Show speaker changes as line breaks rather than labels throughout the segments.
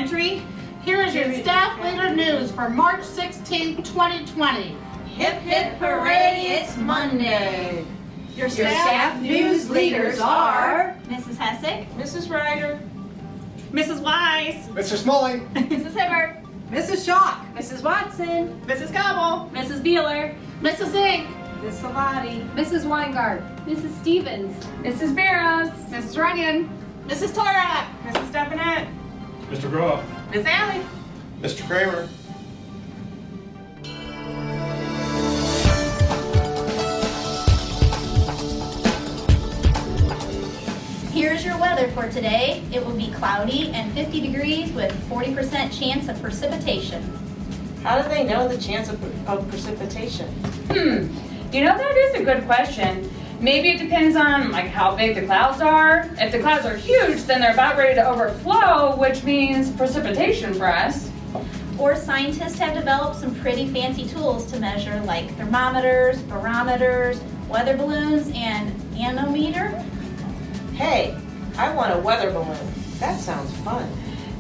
Elementary. Here is your staff leader news for March 16, 2020.
Hip hip hooray, it's Monday. Your staff news leaders are
Mrs. Hessick,
Mrs. Ryder,
Mrs. Wise,
Mr. Smalling,
Mrs. Hibbert,
Mrs. Schock,
Mrs. Watson,
Mrs. Cobble,
Mrs. Beeler,
Mrs. Ink,
Miss Salati,
Mrs. Weingart, Mrs. Stevens, Mrs. Barrows, Mrs. Runyon,
Mrs. Torak,
Mrs. Stepanette,
Mr. Groff.
Miss Alley.
Mr. Kramer.
Here's your weather for today. It will be cloudy and 50 degrees with 40% chance of precipitation.
How do they know the chance of precipitation?
You know, that is a good question. Maybe it depends on how big the clouds are. If the clouds are huge, then they're about ready to overflow, which means precipitation for us.
Or scientists have developed some pretty fancy tools to measure like thermometers, barometers, weather balloons, and anemometer.
Hey, I want a weather balloon. That sounds fun.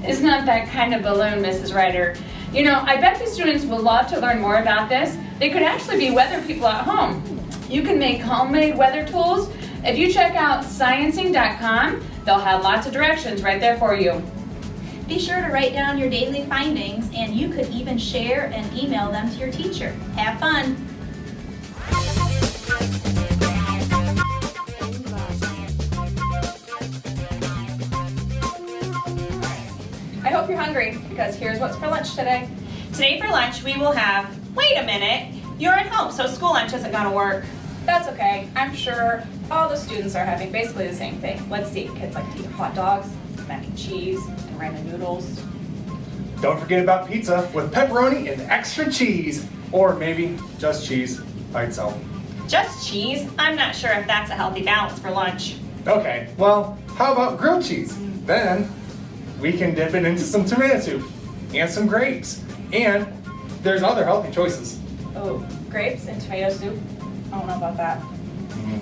It's not that kind of balloon, Mrs. Ryder. You know, I bet the students will love to learn more about this. They could actually be weather people at home. You can make homemade weather tools. If you check out sciencing.com, they'll have lots of directions right there for you.
Be sure to write down your daily findings, and you could even share and email them to your teacher. Have fun!
I hope you're hungry, because here's what's for lunch today.
Today for lunch we will have, wait a minute, you're at home, so school lunch isn't gonna work.
That's okay. I'm sure all the students are having basically the same thing. Let's see, kids like to eat hot dogs, mac and cheese, and ramen noodles.
Don't forget about pizza with pepperoni and extra cheese. Or maybe just cheese by itself.
Just cheese? I'm not sure if that's a healthy balance for lunch.
Okay, well, how about grilled cheese? Then we can dip it into some tomato soup and some grapes. And there's other healthy choices.
Oh, grapes and tomato soup? I don't know about that.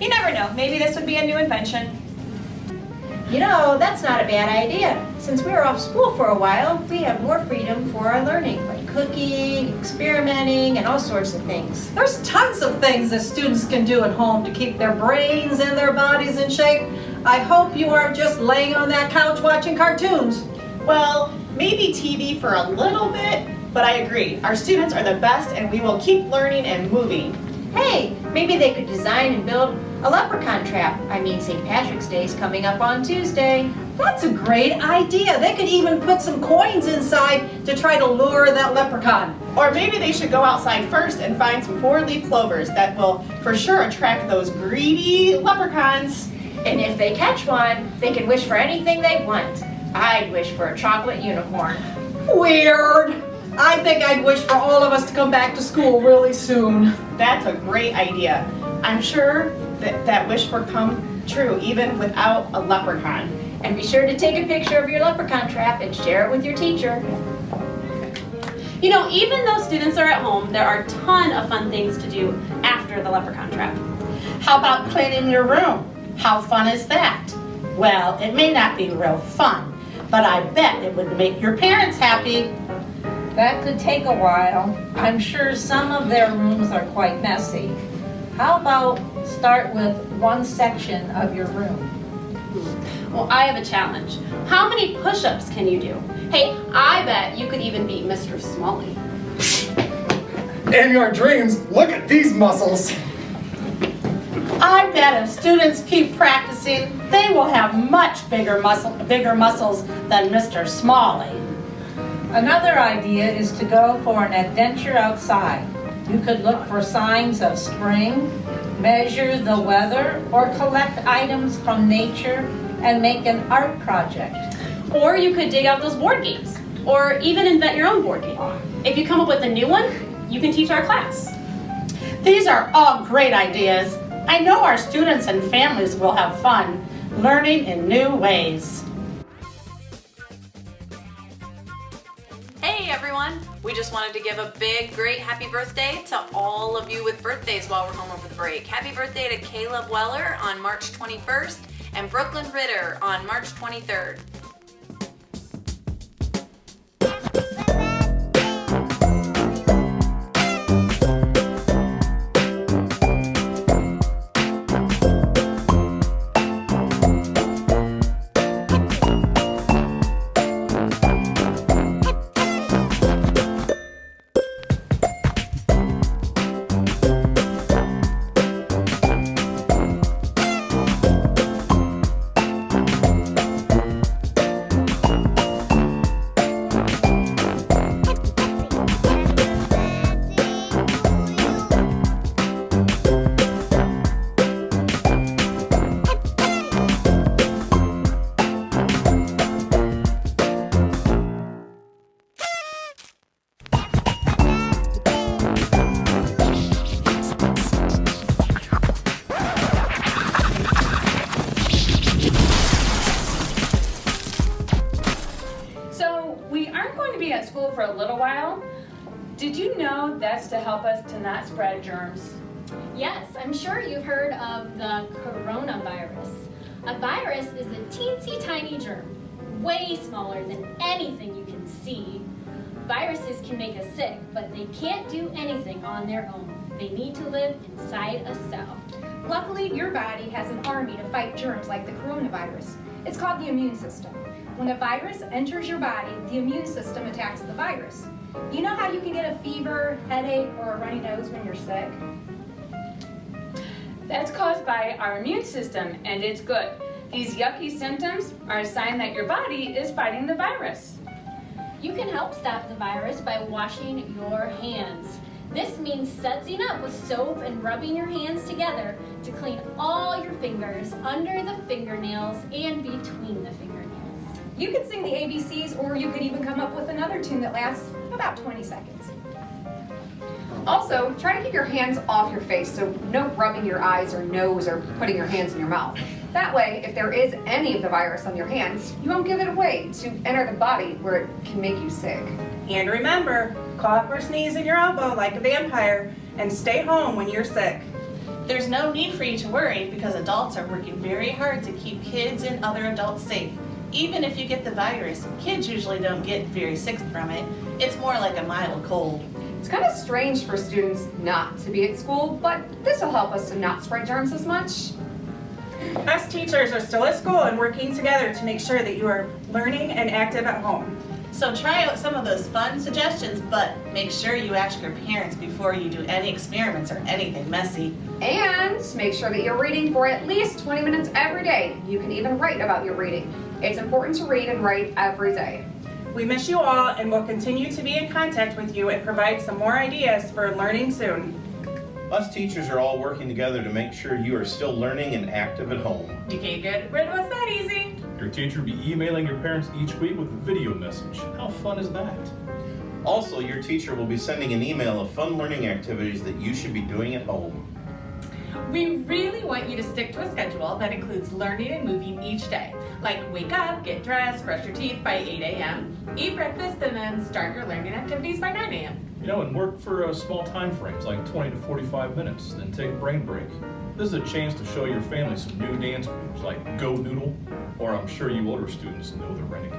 You never know, maybe this would be a new invention.
You know, that's not a bad idea. Since we're off school for a while, we have more freedom for our learning, like cooking, experimenting, and all sorts of things.
There's tons of things that students can do at home to keep their brains and their bodies in shape. I hope you aren't just laying on that couch watching cartoons.
Well, maybe TV for a little bit, but I agree. Our students are the best and we will keep learning and moving.
Hey, maybe they could design and build a leprechaun trap. I mean, St. Patrick's Day is coming up on Tuesday.
That's a great idea. They could even put some coins inside to try to lure that leprechaun.
Or maybe they should go outside first and find some 4-leaf clovers that will for sure attract those greedy leprechauns.
And if they catch one, they can wish for anything they want. I'd wish for a chocolate unicorn.
Weird. I think I'd wish for all of us to come back to school really soon.
That's a great idea. I'm sure that wish will come true even without a leprechaun.
And be sure to take a picture of your leprechaun trap and share it with your teacher.
You know, even though students are at home, there are a ton of fun things to do after the leprechaun trap.
How about cleaning your room? How fun is that? Well, it may not be real fun, but I bet it would make your parents happy.
That could take a while. I'm sure some of their rooms are quite messy. How about start with one section of your room?
Well, I have a challenge. How many push-ups can you do? Hey, I bet you could even beat Mr. Smalley.
In your dreams, look at these muscles.
I bet if students keep practicing, they will have much bigger muscles than Mr. Smalley.
Another idea is to go for an adventure outside. You could look for signs of spring, measure the weather, or collect items from nature and make an art project.
Or you could dig out those board games, or even invent your own board game. If you come up with a new one, you can teach our class.
These are all great ideas. I know our students and families will have fun learning in new ways.
Hey everyone! We just wanted to give a big, great happy birthday to all of you with birthdays while we're home over the break. Happy birthday to Caleb Weller on March 21st and Brooklyn Ritter on March 23rd.
little while. Did you know that's to help us to not spread germs?
Yes, I'm sure you've heard of the coronavirus. A virus is a teensy tiny germ, way smaller than anything you can see. Viruses can make us sick, but they can't do anything on their own. They need to live inside a cell.
Luckily, your body has an army to fight germs like the coronavirus. It's called the immune system. When a virus enters your body, the immune system attacks the virus. You know how you can get a fever, headache, or a runny nose when you're sick?
That's caused by our immune system, and it's good. These yucky symptoms are a sign that your body is fighting the virus.
You can help stop the virus by washing your hands. This means sudsing up with soap and rubbing your hands together to clean all your fingers, under the fingernails, and between the fingernails.
You could sing the ABCs, or you could even come up with another tune that lasts about 20 seconds.
Also, try to keep your hands off your face, so no rubbing your eyes or nose or putting your hands in your mouth. That way, if there is any of the virus on your hands, you won't give it away to enter the body where it can make you sick.
And remember, cough or sneeze in your elbow like a vampire, and stay home when you're sick.
There's no need for you to worry because adults are working very hard to keep kids and other adults safe. Even if you get the virus, kids usually don't get very sick from it. It's more like a mild cold.
It's kind of strange for students not to be at school, but this will help us to not spread germs as much.
Us teachers are still at school and working together to make sure that you are learning and active at home.
So try out some of those fun suggestions, but make sure you ask your parents before you do any experiments or anything messy.
And make sure that you're reading for at least 20 minutes every day. You can even write about your reading. It's important to read and write every day.
We miss you all and will continue to be in contact with you and provide some more ideas for learning soon.
Us teachers are all working together to make sure you are still learning and active at home.
You can't get rid of us that easy.
Your teacher will be emailing your parents each week with a video message. How fun is that?
Also, your teacher will be sending an email of fun learning activities that you should be doing at home.
We really want you to stick to a schedule that includes learning and moving each day. Like wake up, get dressed, brush your teeth by 8 a.m., eat breakfast, and then start your learning activities by 9 a.m.
And work for small time frames, like 20 to 45 minutes, then take a brain break. This is a chance to show your family some new dance moves, like Go Noodle, or I'm sure you older students know the Renegade.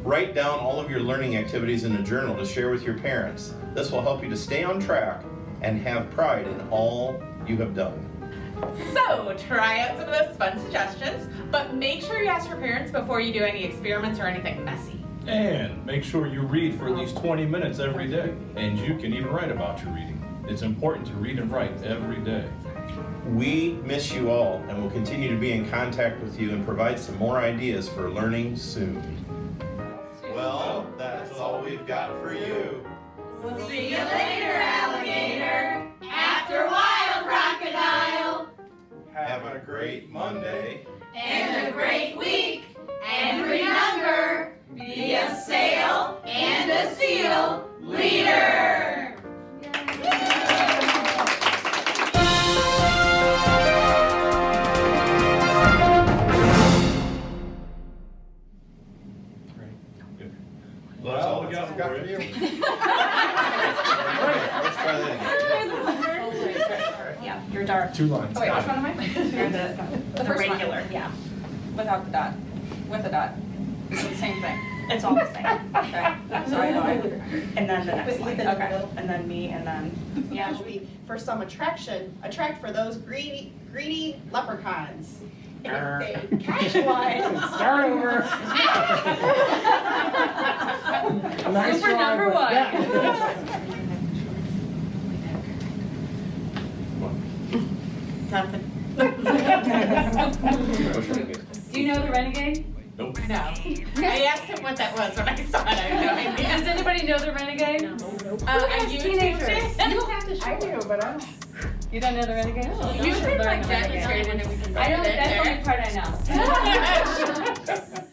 Write down all of your learning activities in a journal to share with your parents. This will help you to stay on track and have pride in all you have done.
So try out some of those fun suggestions, but make sure you ask your parents before you do any experiments or anything messy.
And make sure you read for at least 20 minutes every day. And you can even write about your reading. It's important to read and write every day.
We miss you all and will continue to be in contact with you and provide some more ideas for learning soon. Well, that's all we've got for you.
We'll see you later, alligator. After a while, crocodile.
Have a great Monday.
And a great week. And remember, be a sail and a seal leader.
Well, that's all we got for you.
Let's try that again.
Yeah, you're dark.
2 lines.
Oh wait, which one am I? You're the
first one.
regular. Yeah, without the dot. With a dot. It's the same thing. It's all the same. Okay. So I know.
And then the next
With
line.
Ethan in the middle.
And then me, and then...
Yeah, for some attract for those greedy leprechauns. And if they catch one,
Start over. Nice
For number
try, but-
nothing.
Do you know the Renegade?
Nope.
No. I asked him what that was when I saw it. I have no idea.
Does anybody know the Renegade?
I use
teenagers.
it.
You don't have to show
I do, but I don't...
You don't know the Renegade?
Oh, you should like demonstrate it and we can
I know,
put it in
that's the
there.
only part I know.